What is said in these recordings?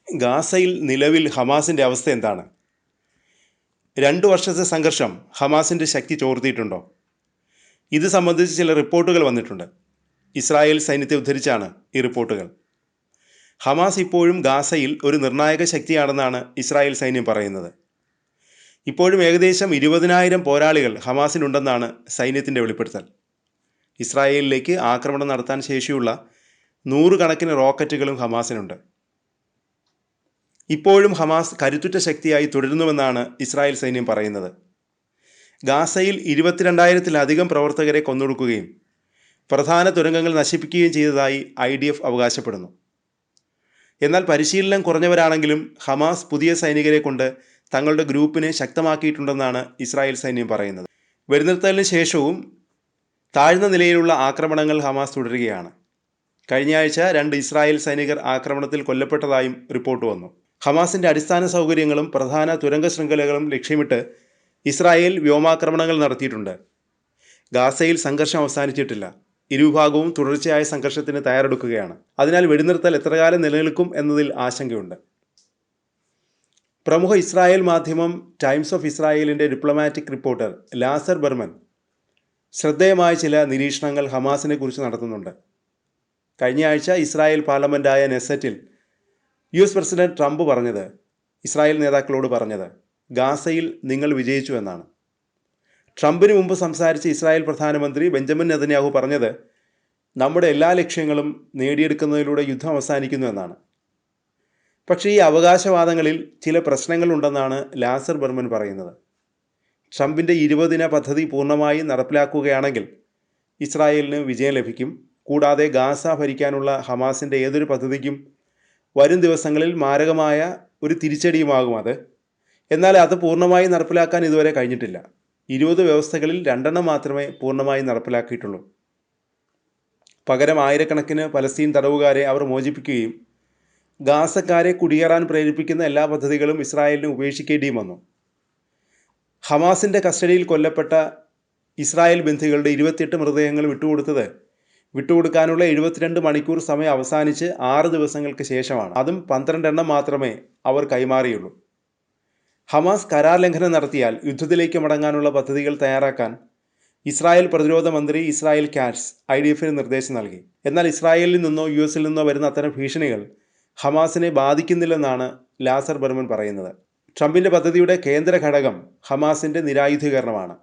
ഗാസയിൽ നിലവിൽ ഹമാസിൻ്റെ അവസ്ഥ എന്താണ്? 2 വർഷത്തെ സംഘർഷം ഹമാസിൻ്റെ ശക്തി ചോർത്തിയിട്ടുണ്ടോ? ഇത് സംബന്ധിച്ച് ചില റിപ്പോർട്ടുകൾ വന്നിട്ടുണ്ട്. ഇസ്രായേൽ സൈന്യത്തെ ഉദ്ധരിച്ചാണ് ഈ റിപ്പോർട്ടുകൾ. ഹമാസ് ഇപ്പോഴും ഗാസയിൽ ഒരു നിർണായക ശക്തിയാണെന്നാണ് ഇസ്രായേൽ സൈന്യം പറയുന്നത്. ഇപ്പോഴും ഏകദേശം 20,000 പോരാളികൾ ഹമാസിനുണ്ടെന്നാണ് സൈന്യത്തിൻ്റെ വെളിപ്പെടുത്തൽ. ഇസ്രായേലിലേക്ക് ആക്രമണം നടത്താൻ ശേഷിയുള്ള 100 കണക്കിന് റോക്കറ്റുകളും ഹമാസിനുണ്ട്. ഇപ്പോഴും ഹമാസ് കരുത്തുറ്റ ശക്തിയായി തുടരുന്നുവെന്നാണ് ഇസ്രായേൽ സൈന്യം പറയുന്നത്. ഗാസയിൽ 22,000-ത്തിലധികം പ്രവർത്തകരെ കൊന്നൊടുക്കുകയും പ്രധാന തുരങ്കങ്ങൾ നശിപ്പിക്കുകയും ചെയ്തതായി IDF അവകാശപ്പെടുന്നു. എന്നാൽ പരിശീലനം കുറഞ്ഞവരാണെങ്കിലും ഹമാസ് പുതിയ സൈനികരെ കൊണ്ട് തങ്ങളുടെ ഗ്രൂപ്പിനെ ശക്തമാക്കിയിട്ടുണ്ടെന്നാണ് ഇസ്രായേൽ സൈന്യം പറയുന്നത്. വെടിനിർത്തലിന് ശേഷവും താഴ്ന്ന നിലയിലുള്ള ആക്രമണങ്ങൾ ഹമാസ് തുടരുകയാണ്. കഴിഞ്ഞയാഴ്ച 2 ഇസ്രായേൽ സൈനികർ ആക്രമണത്തിൽ കൊല്ലപ്പെട്ടതായും റിപ്പോർട്ട് വന്നു. ഹമാസിൻ്റെ അടിസ്ഥാന സൗകര്യങ്ങളും പ്രധാന തുരങ്ക ശൃംഖലകളും ലക്ഷ്യമിട്ട് ഇസ്രായേൽ വ്യോമാക്രമണങ്ങൾ നടത്തിയിട്ടുണ്ട്. ഗാസയിൽ സംഘർഷം അവസാനിച്ചിട്ടില്ല. ഇരുവിഭാഗവും തുടർച്ചയായ സംഘർഷത്തിന് തയ്യാറെടുക്കുകയാണ്. അതിനാൽ വെടിനിർത്തൽ എത്രകാലം നിലനിൽക്കും എന്നതിൽ ആശങ്കയുണ്ട്. പ്രമുഖ ഇസ്രായേൽ മാധ്യമം ടൈംസ് ഓഫ് ഇസ്രായേലിൻ്റെ ഡിപ്ലോമാറ്റിക് റിപ്പോർട്ടർ ലാസർ ബർമൻ ശ്രദ്ധേയമായ ചില നിരീക്ഷണങ്ങൾ ഹമാസിനെ കുറിച്ച് നടത്തുന്നുണ്ട്. കഴിഞ്ഞയാഴ്ച ഇസ്രായേൽ പാർലമെൻറ്റായ നെസറ്റിൽ US പ്രസിഡന്റ് ട്രംപ് പറഞ്ഞത്, ഇസ്രായേൽ നേതാക്കളോട് പറഞ്ഞത്, ഗാസയിൽ നിങ്ങൾ വിജയിച്ചു എന്നാണ്. ട്രംപിന് മുമ്പ് സംസാരിച്ച ഇസ്രായേൽ പ്രധാനമന്ത്രി ബെഞ്ചമിൻ നെതന്യാഹു പറഞ്ഞത്, നമ്മുടെ എല്ലാ ലക്ഷ്യങ്ങളും നേടിയെടുക്കുന്നതിലൂടെ യുദ്ധം അവസാനിക്കുന്നു എന്നാണ്. പക്ഷേ ഈ അവകാശവാദങ്ങളിൽ ചില പ്രശ്നങ്ങളുണ്ടെന്നാണ് ലാസർ ബർമൻ പറയുന്നത്. ട്രംപിൻ്റെ 20 ദിന പദ്ധതി പൂർണ്ണമായി നടപ്പിലാക്കുകയാണെങ്കിൽ ഇസ്രായേലിന് വിജയം ലഭിക്കും. കൂടാതെ ഗാസ ഭരിക്കാനുള്ള ഹമാസിൻ്റെ ഏതൊരു പദ്ധതിക്കും വരും ദിവസങ്ങളിൽ മാരകമായ ഒരു തിരിച്ചടിയുമാകും അത്. എന്നാൽ അത് പൂർണ്ണമായി നടപ്പിലാക്കാൻ ഇതുവരെ കഴിഞ്ഞിട്ടില്ല. 20 വ്യവസ്ഥകളിൽ 2 മാത്രമേ പൂർണ്ണമായി നടപ്പിലാക്കിയിട്ടുള്ളൂ. പകരം ആയിരക്കണക്കിന് പലസ്തീൻ തടവുകാരെ അവർ മോചിപ്പിക്കുകയും ഗാസക്കാരെ കുടിയേറാൻ പ്രേരിപ്പിക്കുന്ന എല്ലാ പദ്ധതികളും ഇസ്രായേലിന് ഉപേക്ഷിക്കേണ്ടിയും വന്നു. ഹമാസിൻ്റെ കസ്റ്റഡിയിൽ കൊല്ലപ്പെട്ട ഇസ്രായേൽ ബന്ദികളുടെ 28 മൃതദേഹങ്ങൾ വിട്ടുകൊടുക്കാനുള്ള 72 മണിക്കൂർ സമയം അവസാനിച്ച് 6 ദിവസങ്ങൾക്ക് ശേഷമാണ്. അതും 12 മാത്രമേ അവർ കൈമാറിയുള്ളൂ. ഹമാസ് കരാർ ലംഘനം നടത്തിയാൽ യുദ്ധത്തിലേക്ക് മടങ്ങാനുള്ള പദ്ധതികൾ തയ്യാറാക്കാൻ ഇസ്രായേൽ പ്രതിരോധ മന്ത്രി ഇസ്രായേൽ കാറ്റ്സ് IDFന് നിർദ്ദേശം നൽകി. എന്നാൽ ഇസ്രായേലിൽ നിന്നോ US നിന്നോ വരുന്ന അത്തരം ഭീഷണികൾ ഹമാസിനെ ബാധിക്കുന്നില്ലെന്നാണ് ലാസർ ബർമൻ പറയുന്നത്. ട്രംപിൻ്റെ പദ്ധതിയുടെ കേന്ദ്ര ഘടകം ഹമാസിൻ്റെ നിരായുധീകരണമാണ്.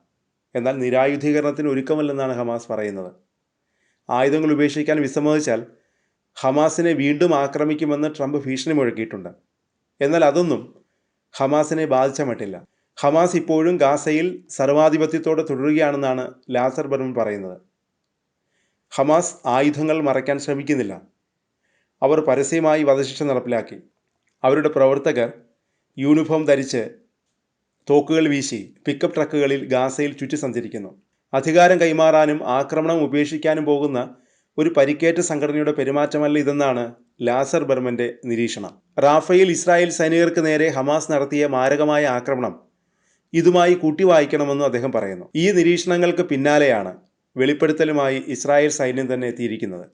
എന്നാൽ നിരായുധീകരണത്തിന് ഒരുക്കമല്ലെന്നാണ് ഹമാസ് പറയുന്നത്. ആയുധങ്ങൾ ഉപേക്ഷിക്കാൻ വിസമ്മതിച്ചാൽ ഹമാസിനെ വീണ്ടും ആക്രമിക്കുമെന്ന് ട്രംപ് ഭീഷണി മുഴക്കിയിട്ടുണ്ട്. എന്നാൽ അതൊന്നും ഹമാസിനെ ബാധിച്ച മട്ടില്ല. ഹമാസ് ഇപ്പോഴും ഗാസയിൽ സർവാധിപത്യത്തോടെ തുടരുകയാണെന്നാണ് ലാസർ ബർമൻ പറയുന്നത്. ഹമാസ് ആയുധങ്ങൾ മറയ്ക്കാൻ ശ്രമിക്കുന്നില്ല. അവർ പരസ്യമായി വധശിക്ഷ നടപ്പിലാക്കി. അവരുടെ പ്രവർത്തകർ യൂണിഫോം ധരിച്ച് തോക്കുകൾ വീശി പിക്കപ്പ് ട്രക്കുകളിൽ ഗാസയിൽ ചുറ്റി സഞ്ചരിക്കുന്നു. അധികാരം കൈമാറാനും ആക്രമണം ഉപേക്ഷിക്കാനും പോകുന്ന ഒരു പരിക്കേറ്റ സംഘടനയുടെ പെരുമാറ്റമല്ല ഇതെന്നാണ് ലാസർ ബർമൻ്റെ നിരീക്ഷണം. റാഫയിൽ ഇസ്രായേൽ സൈനികർക്ക് നേരെ ഹമാസ് നടത്തിയ മാരകമായ ആക്രമണം ഇതുമായി കൂട്ടിവായിക്കണമെന്നും അദ്ദേഹം പറയുന്നു. ഈ നിരീക്ഷണങ്ങൾക്ക് പിന്നാലെയാണ് വെളിപ്പെടുത്തലുമായി ഇസ്രായേൽ സൈന്യം തന്നെ എത്തിയിരിക്കുന്നത്.